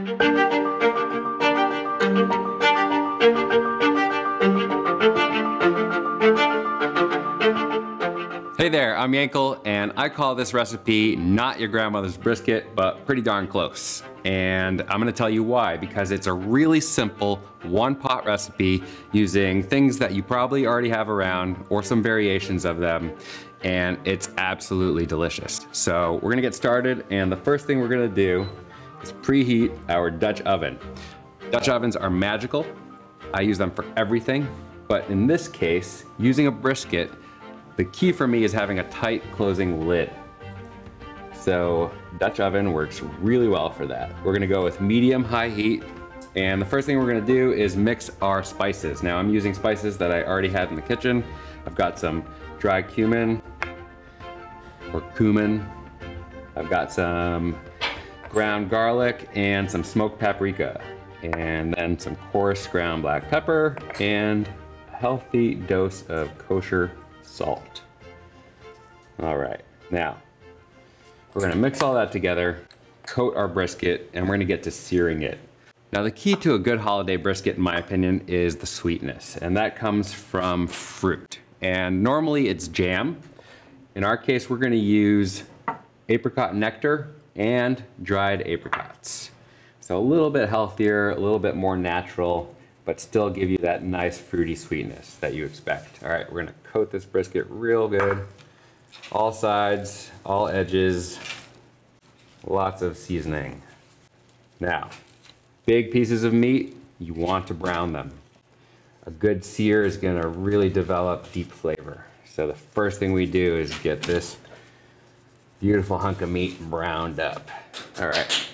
Hey there, I'm Yankel, and I call this recipe not your grandmother's brisket, but pretty darn close. And I'm gonna tell you why, because it's a really simple one-pot recipe using things that you probably already have around or some variations of them, and it's absolutely delicious. So we're gonna get started, and the first thing we're gonna do is preheat our Dutch oven. Dutch ovens are magical. I use them for everything, but in this case, using a brisket, the key for me is having a tight closing lid. So Dutch oven works really well for that. We're gonna go with medium-high heat, and the first thing we're gonna do is mix our spices. Now I'm using spices that I already had in the kitchen. I've got some dry cumin, or cumin. I've got some ground garlic and some smoked paprika, and then some coarse ground black pepper, and a healthy dose of kosher salt. All right, now we're gonna mix all that together, coat our brisket, and we're gonna get to searing it. Now the key to a good holiday brisket, in my opinion, is the sweetness, and that comes from fruit. And normally it's jam. In our case, we're gonna use apricot nectar and dried apricots. So a little bit healthier, a little bit more natural, but still give you that nice fruity sweetness that you expect. All right, we're gonna coat this brisket real good. All sides, all edges, lots of seasoning. Now, big pieces of meat, you want to brown them. A good sear is gonna really develop deep flavor. So the first thing we do is get this beautiful hunk of meat browned up. All right,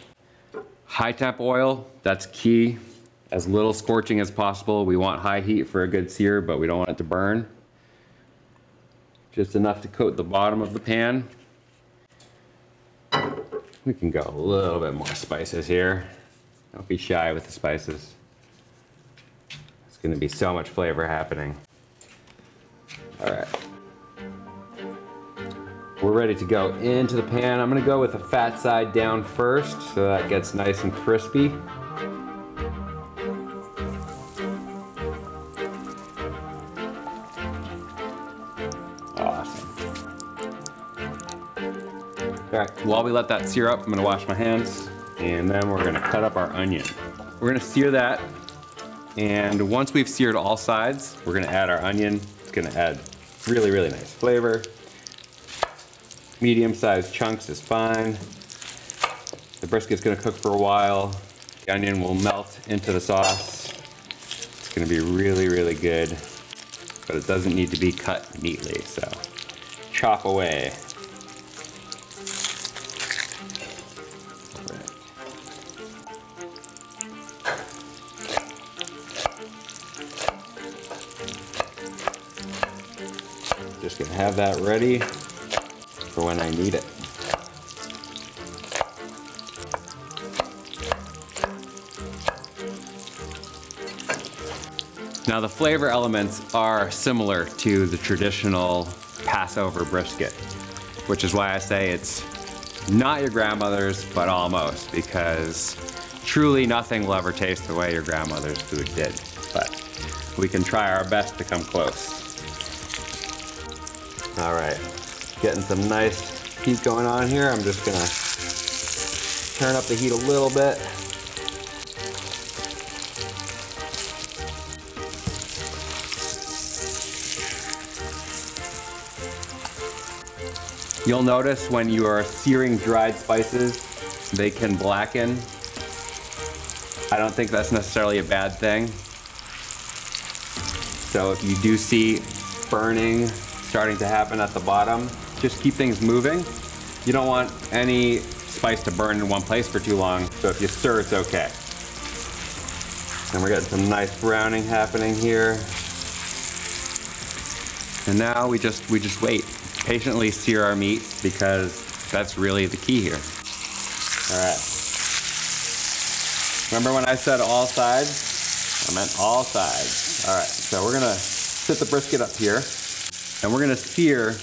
high temp oil, that's key. As little scorching as possible. We want high heat for a good sear, but we don't want it to burn. Just enough to coat the bottom of the pan. We can go a little bit more spices here. Don't be shy with the spices. It's gonna be so much flavor happening. All right. We're ready to go into the pan. I'm gonna go with the fat side down first, so that gets nice and crispy. All right, while we let that sear up, I'm gonna wash my hands, and then we're gonna cut up our onion. We're gonna sear that, and once we've seared all sides, we're gonna add our onion. It's gonna add really, really nice flavor. Medium-sized chunks is fine. The brisket's gonna cook for a while. The onion will melt into the sauce. It's gonna be really, really good, but it doesn't need to be cut neatly, so chop away. Just gonna have that ready for when I need it. Now the flavor elements are similar to the traditional Passover brisket, which is why I say it's not your grandmother's, but almost, because truly nothing will ever taste the way your grandmother's food did. But we can try our best to come close. All right, getting some nice heat going on here. I'm just gonna turn up the heat a little bit. You'll notice when you are searing dried spices, they can blacken. I don't think that's necessarily a bad thing. So if you do see burning starting to happen at the bottom, just keep things moving. You don't want any spice to burn in one place for too long, so if you stir, it's okay. And we're getting some nice browning happening here. And now we just wait. Patiently sear our meat, because that's really the key here. All right. Remember when I said all sides? I meant all sides. All right, so we're gonna sit the brisket up here, and we're gonna sear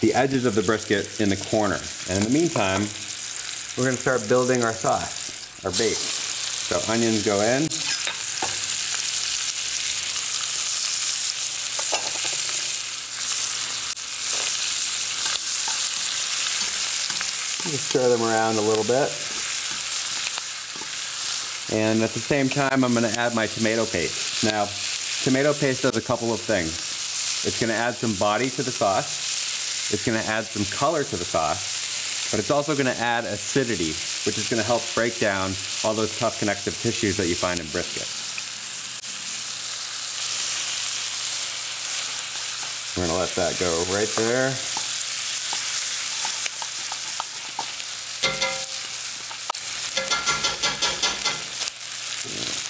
the edges of the brisket in the corner. And in the meantime, we're gonna start building our sauce, our base. So onions go in. Just stir them around a little bit. And at the same time, I'm going to add my tomato paste. Now, tomato paste does a couple of things. It's going to add some body to the sauce. It's going to add some color to the sauce. But it's also going to add acidity, which is going to help break down all those tough connective tissues that you find in brisket. We're going to let that go right there.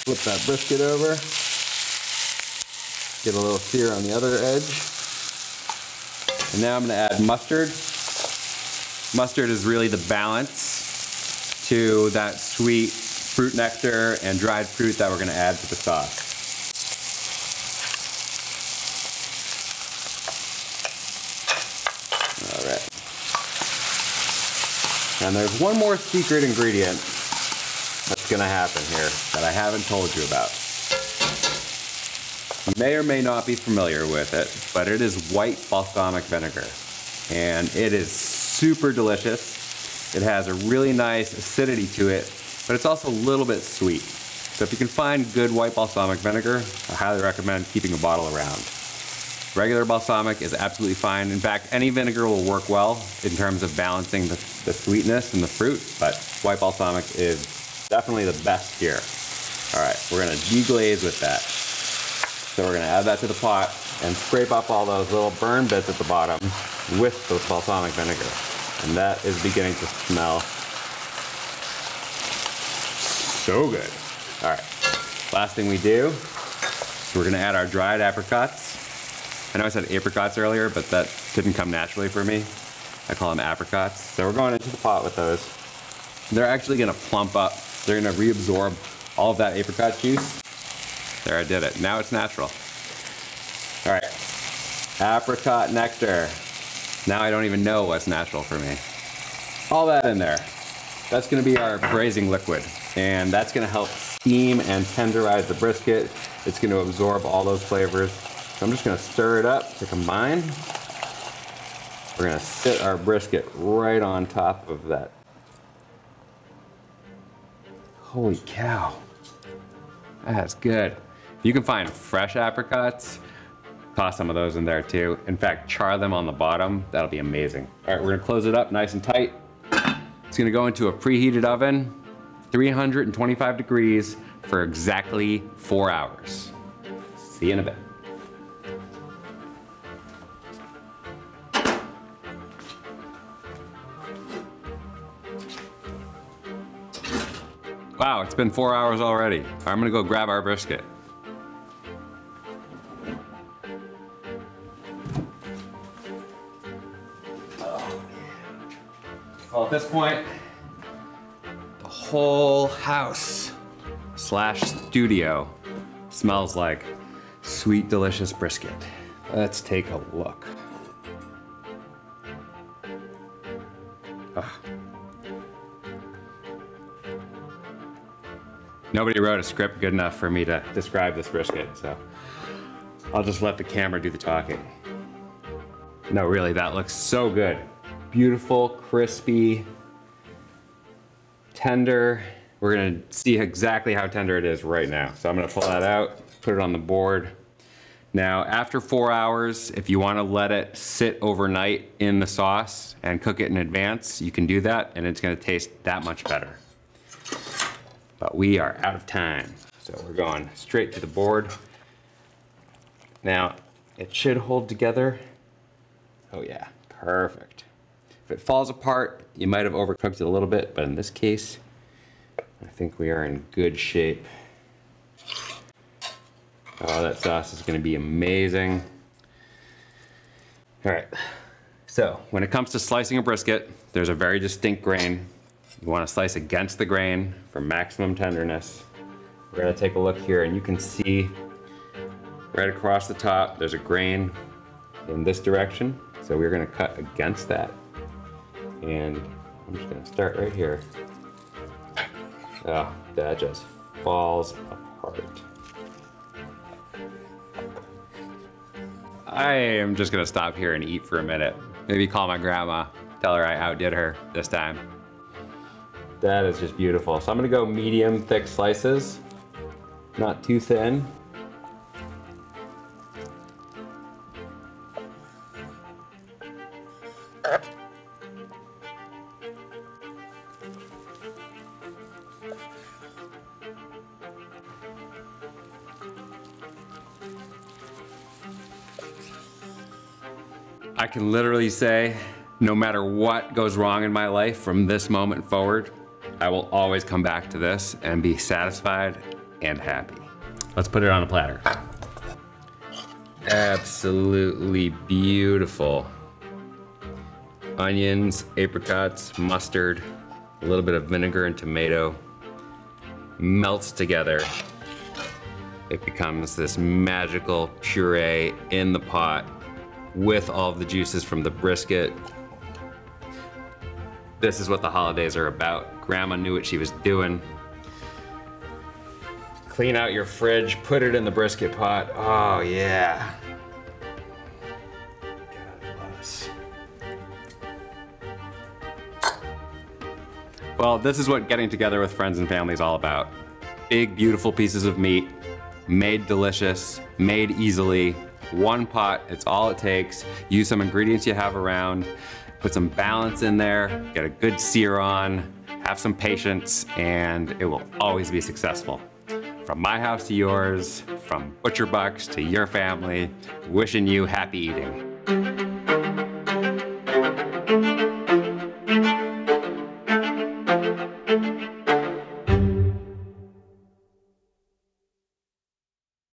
Flip that brisket over. Get a little sear on the other edge. And now I'm going to add mustard. Mustard is really the balance to that sweet fruit nectar and dried fruit that we're going to add to the sauce. All right. And there's one more secret ingredient that's going to happen here that I haven't told you about. You may or may not be familiar with it, but it is white balsamic vinegar. And it is super delicious. It has a really nice acidity to it, but it's also a little bit sweet. So if you can find good white balsamic vinegar, I highly recommend keeping a bottle around. Regular balsamic is absolutely fine. In fact, any vinegar will work well in terms of balancing the sweetness and the fruit, but white balsamic is definitely the best here. All right, we're gonna deglaze with that. So we're gonna add that to the pot and scrape up all those little burn bits at the bottom with the balsamic vinegar. And that is beginning to smell so good. All right, last thing we do is we're gonna add our dried apricots. I know I said apricots earlier, but that didn't come naturally for me. I call them apricots. So we're going into the pot with those. They're actually gonna plump up. They're gonna reabsorb all of that apricot juice. There, I did it. Now it's natural. All right, apricot nectar. Now I don't even know what's natural for me. All that in there. That's gonna be our braising liquid. And that's gonna help steam and tenderize the brisket. It's gonna absorb all those flavors. So I'm just gonna stir it up to combine. We're gonna sit our brisket right on top of that. Holy cow, that's good. If you can find fresh apricots, toss some of those in there too. In fact, char them on the bottom, that'll be amazing. All right, we're gonna close it up nice and tight. It's gonna go into a preheated oven, 325 degrees for exactly 4 hours. See you in a bit. Wow, it's been 4 hours already. I'm gonna go grab our brisket. Well, at this point, the whole house / studio smells like sweet, delicious brisket. Let's take a look. Oh. Nobody wrote a script good enough for me to describe this brisket, so I'll just let the camera do the talking. No, really, that looks so good. Beautiful, crispy, tender. We're gonna see exactly how tender it is right now. So I'm gonna pull that out, put it on the board. Now, after 4 hours, if you wanna let it sit overnight in the sauce and cook it in advance, you can do that, and it's gonna taste that much better. But we are out of time, so we're going straight to the board. Now, it should hold together. Oh yeah, perfect. If it falls apart, you might have overcooked it a little bit, but in this case, I think we are in good shape. Oh, that sauce is gonna be amazing. All right, so when it comes to slicing a brisket, there's a very distinct grain. You want to slice against the grain for maximum tenderness. We're going to take a look here, and you can see right across the top there's a grain in this direction, so we're going to cut against that. And I'm just going to start right here. Oh, that just falls apart. I am just gonna stop here and eat for a minute. Maybe call my grandma, tell her I outdid her this time. That is just beautiful. So I'm gonna go medium thick slices, not too thin. I can literally say, no matter what goes wrong in my life from this moment forward, I will always come back to this and be satisfied and happy. Let's put it on a platter. Absolutely beautiful. Onions, apricots, mustard, a little bit of vinegar and tomato. Melts together. It becomes this magical puree in the pot with all of the juices from the brisket. This is what the holidays are about. Grandma knew what she was doing. Clean out your fridge, put it in the brisket pot. Oh yeah. God bless. Well, this is what getting together with friends and family is all about. Big, beautiful pieces of meat, made delicious, made easily. One pot, it's all it takes. Use some ingredients you have around, put some balance in there, get a good sear on, have some patience, and it will always be successful. From my house to yours, from ButcherBox to your family, wishing you happy eating.